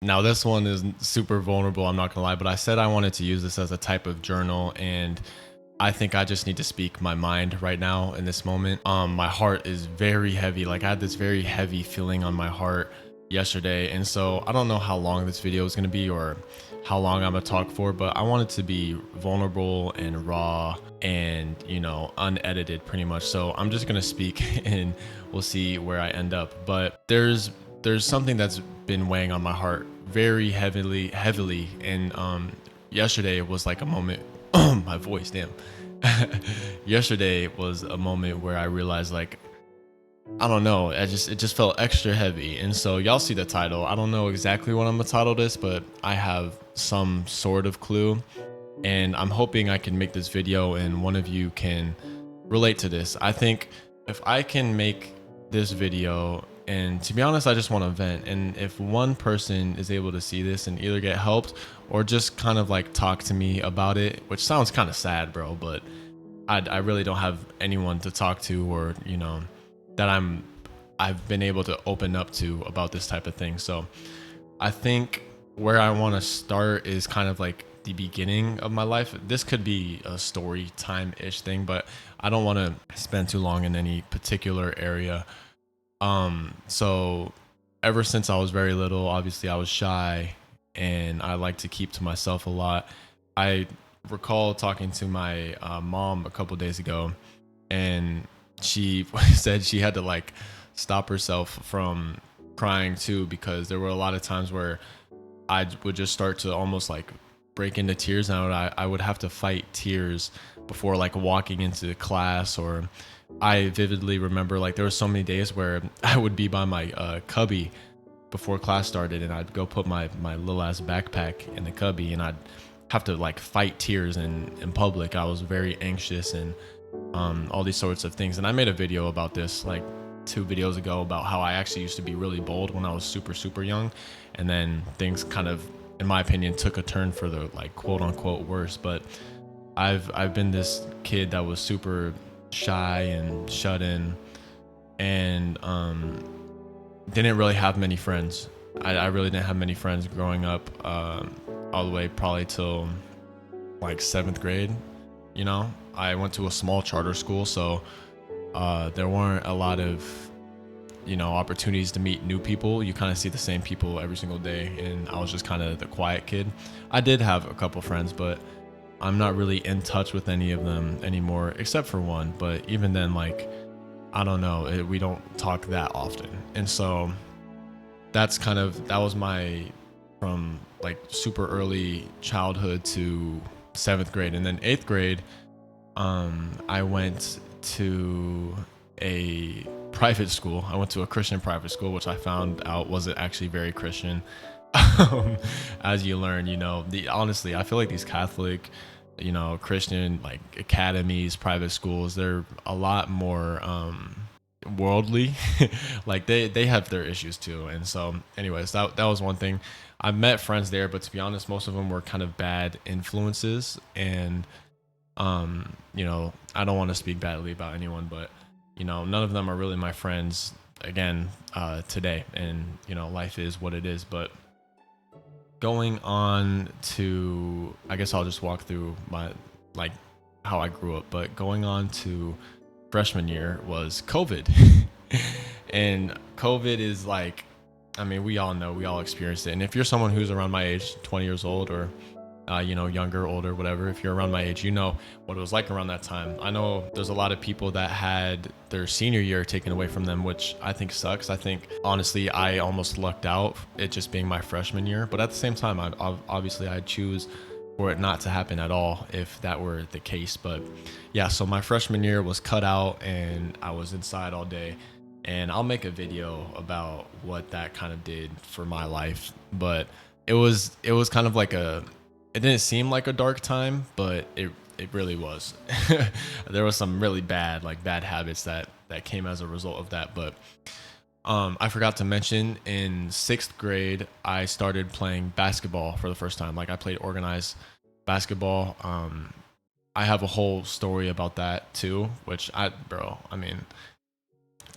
Now this one is super vulnerable, I'm not gonna lie, but I said I wanted to use this as a type of journal, and I think I just need to speak my mind right now in this moment. My heart is very heavy. Like I had this very heavy feeling on my heart yesterday, and so I don't know how long this video is gonna be or how long I'm gonna talk for, but I want it to be vulnerable and raw and unedited pretty much. So I'm just gonna speak and we'll see where I end up. But there's something that's been weighing on my heart very heavily, and yesterday was like a moment. My voice, damn. Yesterday was a moment where I realized, like, I don't know, it just felt extra heavy. And so y'all see the title. I don't know exactly what I'm gonna title this, but I have some sort of clue, and I'm hoping I can make this video and one of you can relate to this. I think if I can make this video, and to be honest, I just want to vent, and if one person is able to see this and either get helped or just kind of like talk to me about it, which sounds kind of sad, bro, but I really don't have anyone to talk to, or that I've been able to open up to about this type of thing. So I think where I want to start is kind of like the beginning of my life. This could be a story time-ish thing, but I don't want to spend too long in any particular area. So ever since I was very little, obviously I was shy and I like to keep to myself a lot. I recall talking to my mom a couple days ago, and she said she had to like stop herself from crying too, because there were a lot of times where I would just start to almost like break into tears, and I would have to fight tears before like walking into class. Or I vividly remember like there were so many days where I would be by my cubby before class started, and I'd go put my little ass backpack in the cubby, and I'd have to like fight tears in public. I was very anxious, and all these sorts of things. And I made a video about this like 2 videos ago about how I actually used to be really bold when I was super young, and then things kind of, in my opinion, took a turn for the like quote unquote worse. But I've been this kid that was super shy and shut in, and didn't really have many friends. I really didn't have many friends growing up, all the way probably till like 7th grade. I went to a small charter school, so there weren't a lot of opportunities to meet new people. You kind of see the same people every single day, and I was just kind of the quiet kid. I did have a couple friends, but I'm not really in touch with any of them anymore, except for one. But even then, like, I don't know, we don't talk that often. And so that was my, from like super early childhood to 7th grade. And then 8th grade, I went to a private school. I went to a Christian private school, which I found out wasn't actually very Christian. As you learn, honestly, I feel like these Catholic, Christian like academies, private schools, they're a lot more worldly. Like they have their issues too. And so anyways, that was one thing. I met friends there, but to be honest, most of them were kind of bad influences. And I don't want to speak badly about anyone, but none of them are really my friends again today. And life is what it is. But going on to, I guess I'll just walk through my like how I grew up. But going on to freshman year was COVID. And COVID is like, I mean, we all know, we all experienced it. And if you're someone who's around my age, 20 years old, or younger, older, whatever, if you're around my age, you know what it was like around that time. I know there's a lot of people that had their senior year taken away from them, which I think sucks. I think honestly, I almost lucked out, it just being my freshman year. But at the same time, obviously I'd choose for it not to happen at all if that were the case. But yeah, so my freshman year was cut out, and I was inside all day. And I'll make a video about what that kind of did for my life. But it was kind of like it didn't seem like a dark time, but it really was. There was some really bad habits that came as a result of that. But I forgot to mention, in 6th grade, I started playing basketball for the first time. Like, I played organized basketball. I have a whole story about that too, which I mean,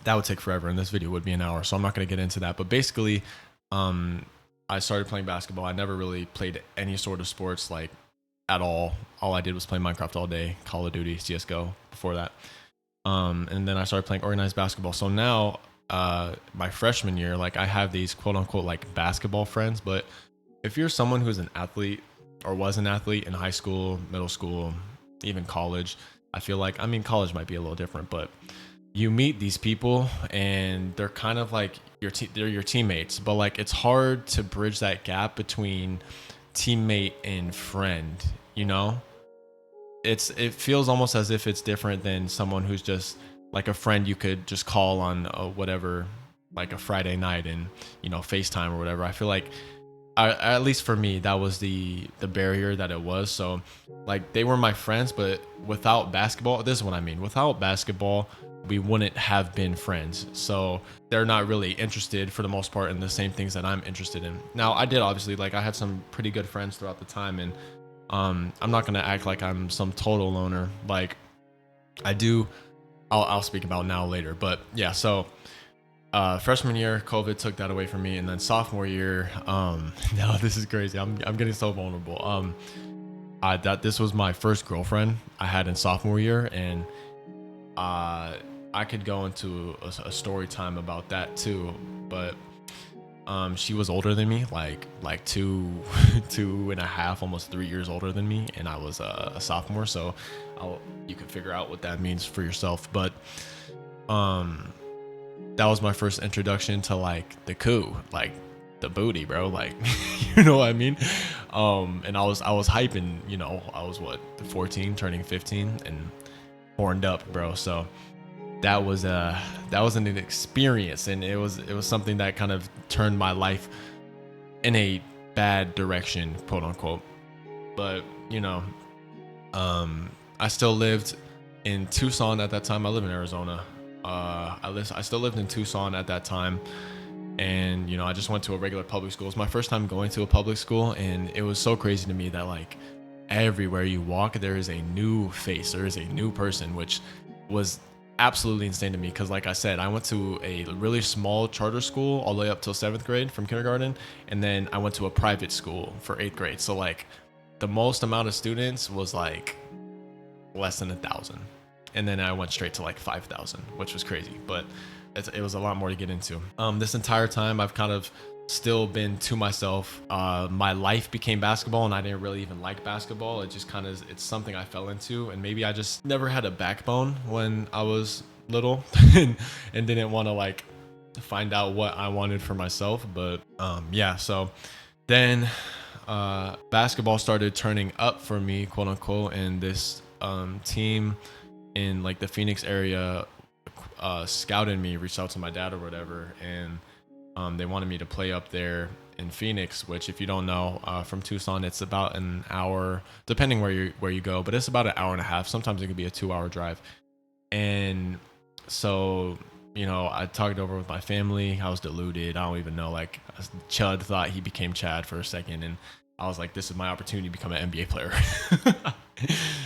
that would take forever, and this video would be an hour, so I'm not going to get into that. But basically, I started playing basketball. I never really played any sort of sports like at all. All I did was play Minecraft all day, Call of Duty, CS:GO before that. And then I started playing organized basketball. So now, my freshman year, like I have these quote unquote like basketball friends. But if you're someone who's an athlete or was an athlete in high school, middle school, even college, I feel like, I mean, college might be a little different, but you meet these people and they're kind of like they're your teammates, but like it's hard to bridge that gap between teammate and friend, you know? It feels almost as if it's different than someone who's just like a friend you could just call on whatever, like a Friday night and FaceTime or whatever. I feel like at least for me, that was the barrier that it was. So like they were my friends, but without basketball, this is what I mean. Without basketball, we wouldn't have been friends. So they're not really interested for the most part in the same things that I'm interested in. Now I did obviously, like I had some pretty good friends throughout the time, and I'm not gonna act like I'm some total loner. Like I do, I'll speak about now later. But yeah, so freshman year, COVID took that away from me, and then sophomore year, no, this is crazy. I'm getting so vulnerable. This was my first girlfriend I had in sophomore year, and I could go into a story time about that too, but she was older than me, like two, 2.5, almost 3 years older than me, and I was a sophomore. So you can figure out what that means for yourself. But that was my first introduction to like the coup, like the booty, bro. Like, you know what I mean? And I was hyping, I was 14, turning 15, and horned up, bro. So that was an experience, and it was something that kind of turned my life in a bad direction, quote unquote. But I still lived in Tucson at that time. I live in Arizona. I still lived in Tucson at that time, and I just went to a regular public school. It was my first time going to a public school, and it was so crazy to me that like everywhere you walk, there is a new face, there is a new person, which was absolutely insane to me. Because like I said, I went to a really small charter school all the way up till 7th grade from kindergarten, and then I went to a private school for 8th grade. So like the most amount of students was like less than 1,000, and then I went straight to like 5,000, which was crazy. But it was a lot more to get into. This entire time I've kind of still been to myself. My life became basketball, and I didn't really even like basketball. It just kind of, it's something I fell into, and maybe I just never had a backbone when I was little and didn't want to like find out what I wanted for myself. But yeah, so then basketball started turning up for me, quote unquote, and this team in like the Phoenix area scouted me, reached out to my dad or whatever, and they wanted me to play up there in Phoenix, which if you don't know, from Tucson, it's about an hour, depending where you go, but it's about an hour and a half. Sometimes it could be a 2-hour drive. And so, I talked over with my family. I was deluded. I don't even know, like Chud thought he became Chad for a second. And I was like, this is my opportunity to become an NBA player.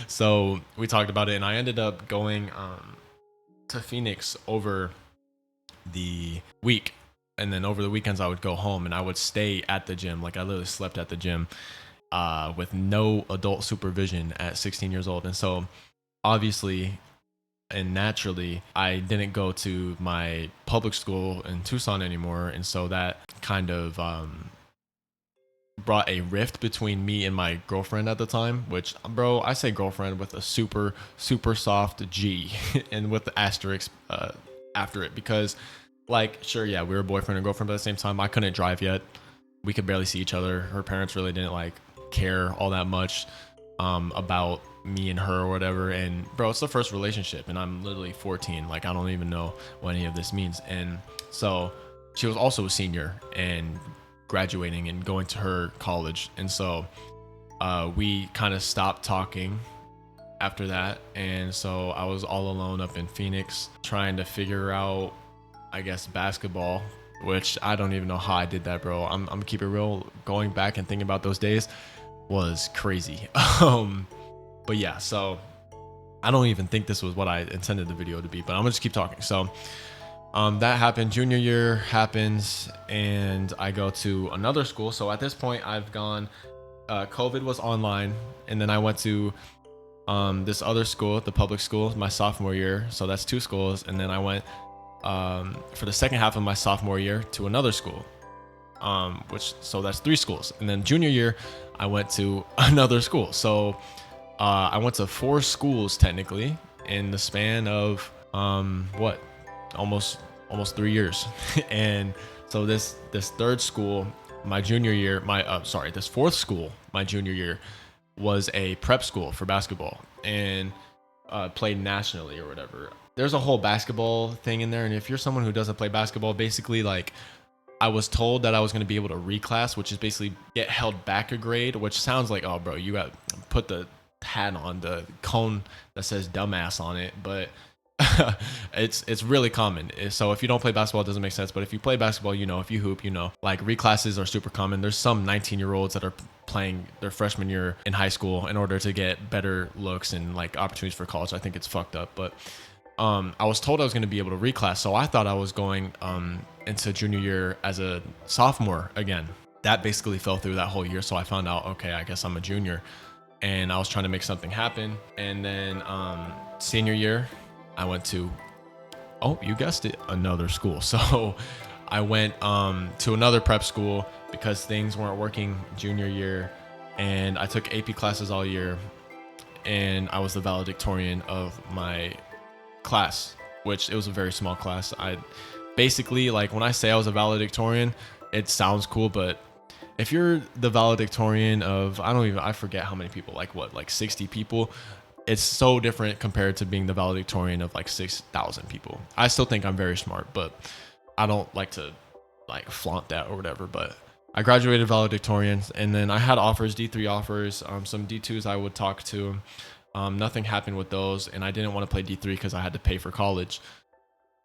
So we talked about it, and I ended up going to Phoenix over the week. And then over the weekends, I would go home and I would stay at the gym. Like I literally slept at the gym with no adult supervision at 16 years old. And so obviously and naturally, I didn't go to my public school in Tucson anymore. And so that kind of brought a rift between me and my girlfriend at the time, which, bro, I say girlfriend with a super, super soft G and with the asterisk after it, because like, sure, yeah, we were boyfriend and girlfriend, but at the same time, I couldn't drive yet. We could barely see each other. Her parents really didn't like care all that much about me and her or whatever. And bro, it's the first relationship, and I'm literally 14. Like, I don't even know what any of this means. And so she was also a senior and graduating and going to her college. And so we kind of stopped talking after that. And so I was all alone up in Phoenix trying to figure out, I guess, basketball, which I don't even know how I did that, bro. I'm keep it real. Going back and thinking about those days was crazy. But yeah, so I don't even think this was what I intended the video to be, but I'm gonna just keep talking. So That happened. Junior year happens, and I go to another school. So at this point, I've gone. COVID was online, and then I went to this other school, the public school, my sophomore year. So that's 2 schools, and then I went for the second half of my sophomore year to another school, so that's 3 schools. And then junior year, I went to another school. So I went to 4 schools technically in the span of what, almost 3 years. And so this third school, my junior year, this fourth school, my junior year, was a prep school for basketball, and played nationally or whatever. There's a whole basketball thing in there, and if you're someone who doesn't play basketball, basically, like, I was told that I was going to be able to reclass, which is basically get held back a grade, which sounds like, oh bro, you got put the hat on, the cone that says dumbass on it, but it's really common. So if you don't play basketball, it doesn't make sense. But if you play basketball, you know, if you hoop, you know, like, reclasses are super common. There's some 19-year-olds that are playing their freshman year in high school in order to get better looks and like opportunities for college. I think it's fucked up, but I was told I was going to be able to reclass, so I thought I was going into junior year as a sophomore again. That basically fell through that whole year, so I found out, okay, I guess I'm a junior, and I was trying to make something happen. And then senior year, I went to, oh, you guessed it, another school. So I went to another prep school because things weren't working junior year, and I took AP classes all year, and I was the valedictorian of my class, which it was a very small class. I basically, like, when I say I was a valedictorian, it sounds cool, but if you're the valedictorian of, I forget how many people, like 60 people, it's so different compared to being the valedictorian of like 6,000 people. I still think I'm very smart, but I don't like to like flaunt that or whatever. But I graduated valedictorian, and then I had offers, D3 offers, some D2s I would talk to. Nothing happened with those, and I didn't want to play D3 because I had to pay for college.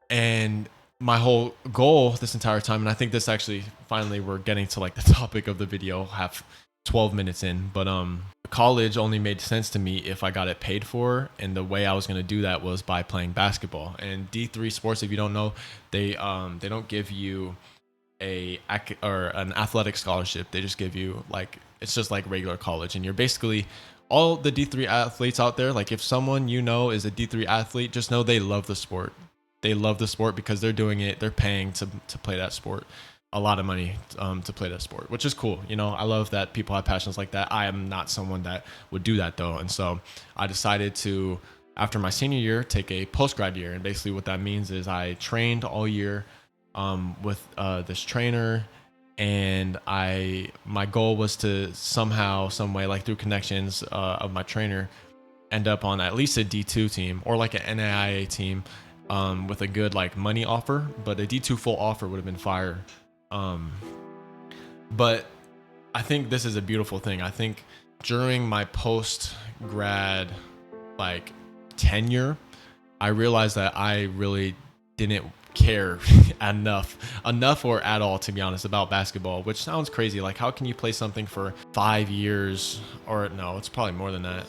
And my whole goal this entire time, and I think this actually, finally, we're getting to like the topic of the video, have 12 minutes in, but college only made sense to me if I got it paid for, and the way I was going to do that was by playing basketball. And D3 sports, if you don't know, they don't give you an athletic scholarship. They just give you, like, it's just like regular college, and you're basically, all the D3 athletes out there, like, if someone you know is a D3 athlete, just know they love the sport. They love the sport because they're doing it, they're paying to play that sport, a lot of money to play that sport, which is cool. You know, I love that people have passions like that. I am not someone that would do that though. And so I decided to, after my senior year, take a post-grad year. And basically what that means is I trained all year with this trainer, and my goal was to somehow, some way, like through connections of my trainer, end up on at least a D2 team or like an NAIA team with a good like money offer. But a D2 full offer would have been fire. But I think this is a beautiful thing. I think during my post-grad like tenure, I realized that I really didn't care enough or at all, to be honest, about basketball, which sounds crazy. Like, how can you play something for 5 years, or no, it's probably more than that.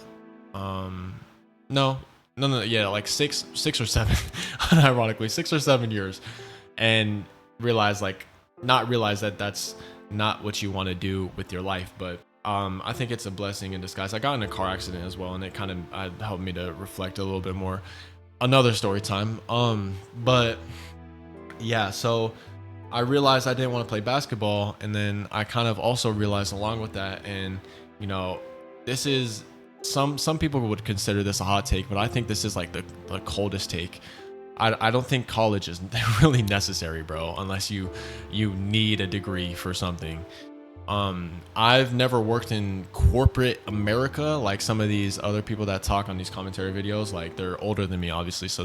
No, yeah, like six or seven, unironically, 6 or 7 years, and not realize that that's not what you want to do with your life. But I think it's a blessing in disguise. I got in a car accident as well, and it kind of helped me to reflect a little bit more. Another story time. But yeah, so I realized I didn't want to play basketball, and then I kind of also realized along with that, and you know, this is some people would consider this a hot take, but I think this is like the coldest take. I don't think college is really necessary, bro, unless you need a degree for something. I've never worked in corporate America like some of these other people that talk on these commentary videos. Like, they're older than me, obviously, so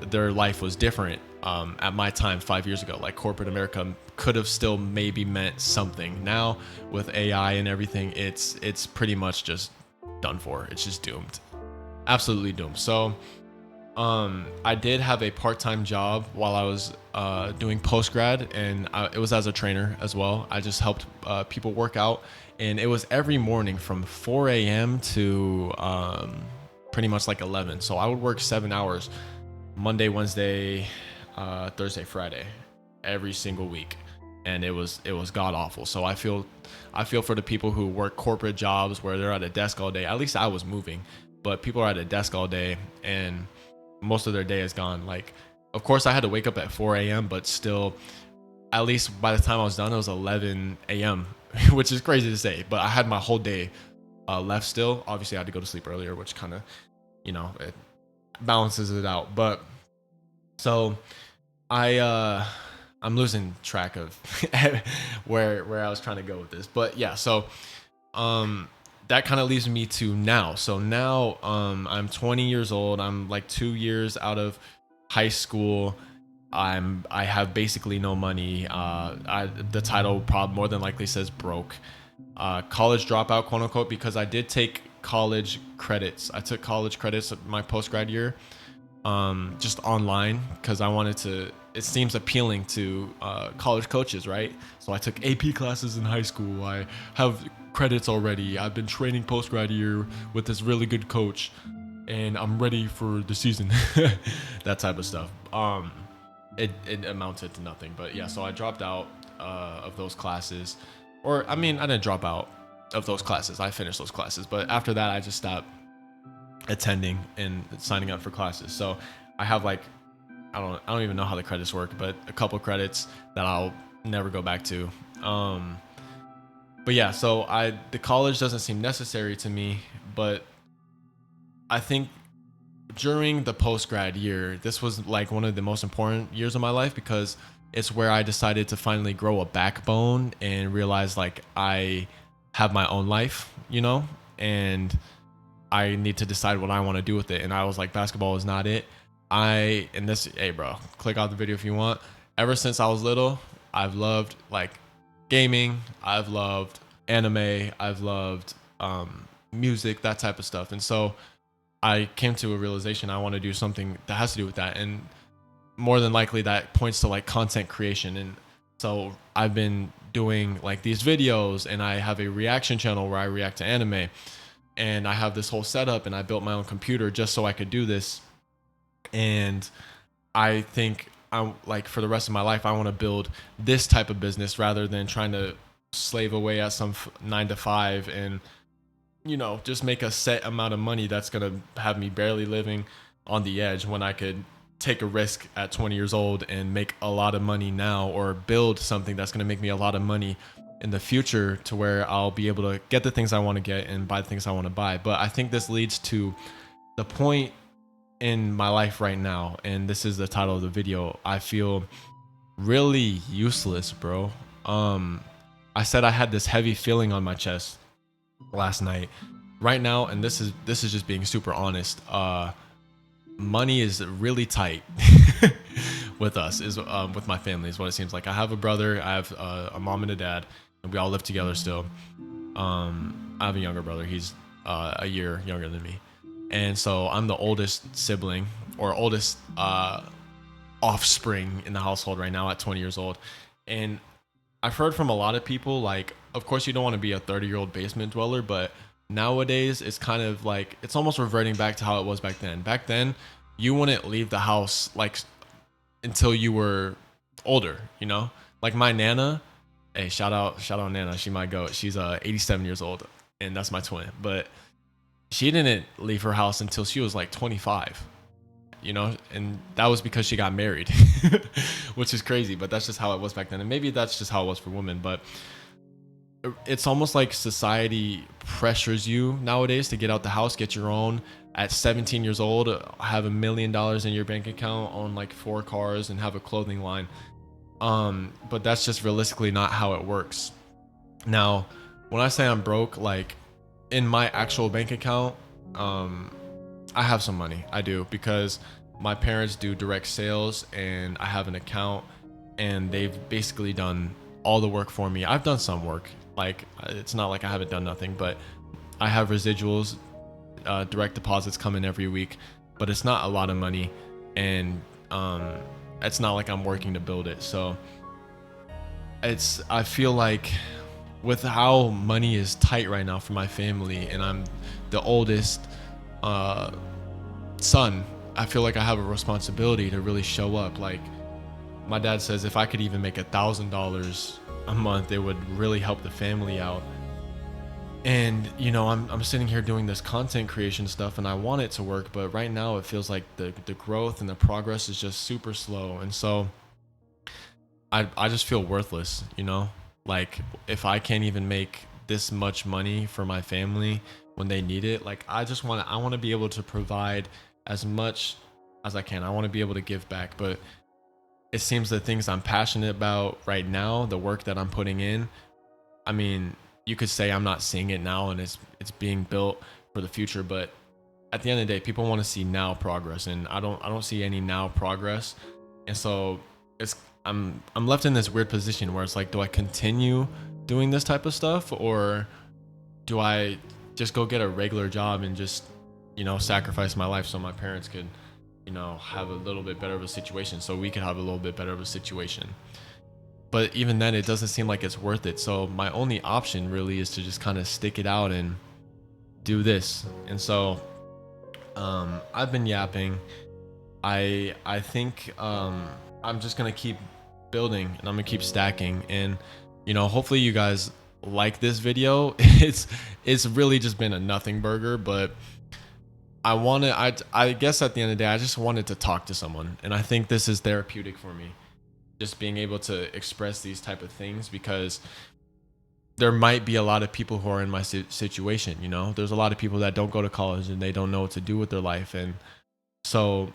their life was different. At my time, 5 years ago, like, corporate America could have still maybe meant something. Now with AI and everything, it's pretty much just done for. It's just doomed, absolutely doomed. So I did have a part-time job while I was doing post-grad, and it was as a trainer as well. I just helped people work out, and it was every morning from 4 a.m. to pretty much like 11. So I would work 7 hours, Monday, Wednesday, Thursday, Friday, every single week, and it was god awful. So I feel for the people who work corporate jobs where they're at a desk all day. At least I was moving, but people are at a desk all day and most of their day is gone. Like, of course, I had to wake up at 4 a.m., but still, at least by the time I was done, it was 11 a.m., which is crazy to say. But I had my whole day left still. Obviously, I had to go to sleep earlier, which kind of, it balances it out. But so I'm losing track of where I was trying to go with this. But yeah, so that kind of leads me to now. So now I'm 20 years old. I'm like 2 years out of high school. I have basically no money. The title probably more than likely says broke. College dropout, quote unquote, because I did take college credits. I took college credits my post-grad year, just online, because I wanted to. It seems appealing to college coaches, right? So I took AP classes in high school. I have credits already. I've been training post-grad year with this really good coach, and I'm ready for the season. That type of stuff. It amounted to nothing. But yeah, so I dropped out of those classes. Or, I mean, I didn't drop out of those classes. I finished those classes. But after that, I just stopped attending and signing up for classes. So I have like, I don't even know how the credits work, but a couple credits that I'll never go back to. But yeah, so the college doesn't seem necessary to me, but I think during the post-grad year, this was like one of the most important years of my life, because it's where I decided to finally grow a backbone and realize like I have my own life, and I need to decide what I want to do with it. And I was like, basketball is not it. Hey bro, click out the video if you want. Ever since I was little, I've loved like gaming. I've loved anime. I've loved music, that type of stuff. And so I came to a realization I want to do something that has to do with that. And more than likely that points to like content creation. And so I've been doing like these videos, and I have a reaction channel where I react to anime, and I have this whole setup, and I built my own computer just so I could do this. And I think I'm like, for the rest of my life, I want to build this type of business rather than trying to slave away at some 9 to 5 and, just make a set amount of money that's going to have me barely living on the edge, when I could take a risk at 20 years old and make a lot of money now, or build something that's going to make me a lot of money in the future, to where I'll be able to get the things I want to get and buy the things I want to buy. But I think this leads to the point in my life right now, and this is the title of the video. I feel really useless, bro. I said I had this heavy feeling on my chest last night. Right now, and this is just being super honest, money is really tight with us, with my family, is what it seems like. I have a brother, I have a mom and a dad, and we all live together still. I have a younger brother. He's a year younger than me. And so I'm the oldest sibling, or oldest offspring in the household right now at 20 years old. And I've heard from a lot of people, like, of course you don't want to be a 30-year-old basement dweller, but nowadays it's kind of like, it's almost reverting back to how it was back then. Back then, you wouldn't leave the house like until you were older, Like my Nana, hey, shout out Nana, she my goat. She's 87 years old, and that's my twin. But she didn't leave her house until she was like 25, and that was because she got married, which is crazy, but that's just how it was back then. And maybe that's just how it was for women, but it's almost like society pressures you nowadays to get out the house, get your own. At 17 years old, have $1 million in your bank account, own like 4 cars, and have a clothing line. But that's just realistically not how it works. Now, when I say I'm broke, like, in my actual bank account, I have some money. I do, because my parents do direct sales, and I have an account, and they've basically done all the work for me. I've done some work. Like, it's not like I haven't done nothing, but I have residuals, direct deposits come in every week, but it's not a lot of money, and it's not like I'm working to build it. So I feel like, with how money is tight right now for my family, and I'm the oldest son, I feel like I have a responsibility to really show up. Like, my dad says if I could even make $1,000 a month, it would really help the family out. And you know, I'm sitting here doing this content creation stuff, and I want it to work, but right now it feels like the growth and the progress is just super slow. And so I just feel worthless, you know? Like, if I can't even make this much money for my family when they need it, like, I want to be able to provide as much as I can. I want to be able to give back. But it seems the things I'm passionate about right now, the work that I'm putting in, I mean, you could say I'm not seeing it now, and it's being built for the future, but at the end of the day, people want to see now progress, and I don't see any now progress. And so I'm left in this weird position where it's like, do I continue doing this type of stuff, or do I just go get a regular job and just, you know, sacrifice my life so my parents could, you know, have a little bit better of a situation, so we could have a little bit better of a situation. But even then, it doesn't seem like it's worth it. So my only option really is to just kind of stick it out and do this. And so I've been yapping. I think I'm just gonna keep building, and I'm gonna keep stacking. And you know, hopefully you guys like this video. It's really just been a nothing burger, but I guess at the end of the day, I just wanted to talk to someone, and I think this is therapeutic for me, just being able to express these type of things, because there might be a lot of people who are in my situation. You know, there's a lot of people that don't go to college and they don't know what to do with their life. And so,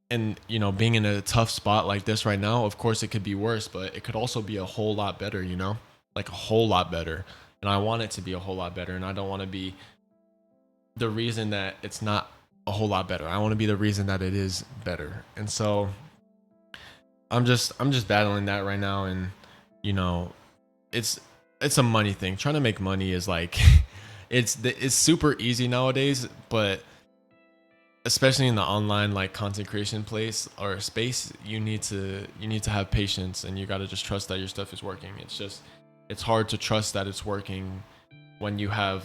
and you know, being in a tough spot like this right now, of course it could be worse, but it could also be a whole lot better, you know, like a whole lot better. And I want it to be a whole lot better, and I don't want to be the reason that it's not a whole lot better. I want to be the reason that it is better. And so I'm just battling that right now. And you know, it's a money thing. Trying to make money is like it's super easy nowadays, but especially in the online like content creation place or space, you need to have patience, and you got to just trust that your stuff is working. It's hard to trust that it's working when you have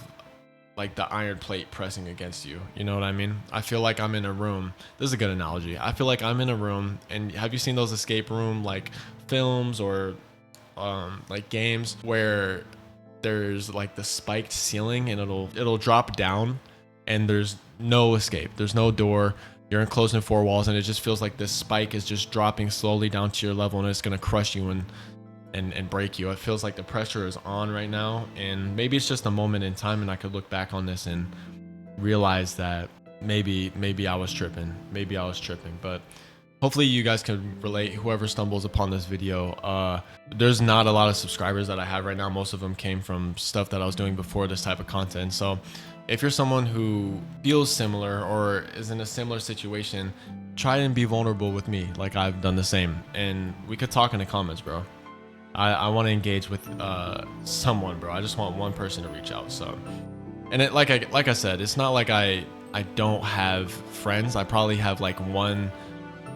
like the iron plate pressing against you. You know what I mean? I feel like I'm in a room. This is a good analogy. I feel like I'm in a room, and have you seen those escape room like films or like games where there's like the spiked ceiling, and it'll drop down, and there's no escape. There's no door. You're enclosed in four walls, and it just feels like this spike is just dropping slowly down to your level, and it's gonna crush you and break you. It feels like the pressure is on right now, and maybe it's just a moment in time, and I could look back on this and realize that maybe I was tripping. But hopefully you guys can relate, whoever stumbles upon this video. There's not a lot of subscribers that I have right now. Most of them came from stuff that I was doing before this type of content. So if you're someone who feels similar or is in a similar situation, try and be vulnerable with me like I've done the same, and we could talk in the comments, bro. I want to engage with someone, bro. I just want one person to reach out. So, and it like I said, it's not like I don't have friends. I probably have like one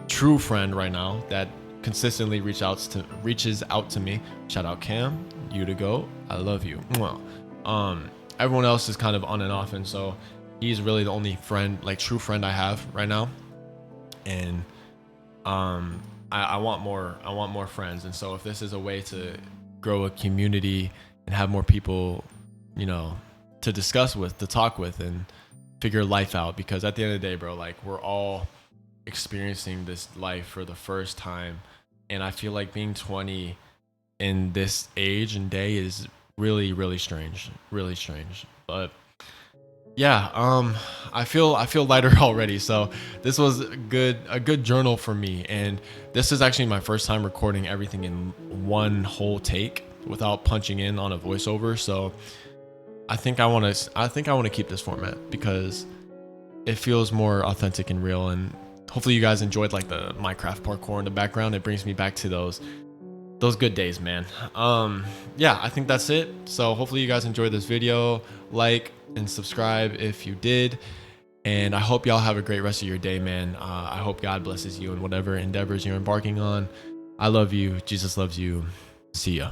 true friend right now that consistently reaches out to me. Shout out Cam, you to go. I love you. Everyone else is kind of on and off, and so he's really the only friend, like true friend, I have right now. And I want more friends. And so if this is a way to grow a community and have more people, you know, to discuss with, to talk with, and figure life out, because at the end of the day, bro, like we're all experiencing this life for the first time, and I feel like being 20 in this age and day is really strange. But yeah, I feel lighter already. So this was a good journal for me, and this is actually my first time recording everything in one whole take without punching in on a voiceover. So I think I want to keep this format because it feels more authentic and real, and hopefully you guys enjoyed like the Minecraft parkour in the background. It brings me back to those good days, man. Yeah, I think that's it. So hopefully you guys enjoyed this video. Like and subscribe if you did, and I hope y'all have a great rest of your day, man. I hope God blesses you in whatever endeavors you're embarking on. I love you. Jesus loves you. See ya.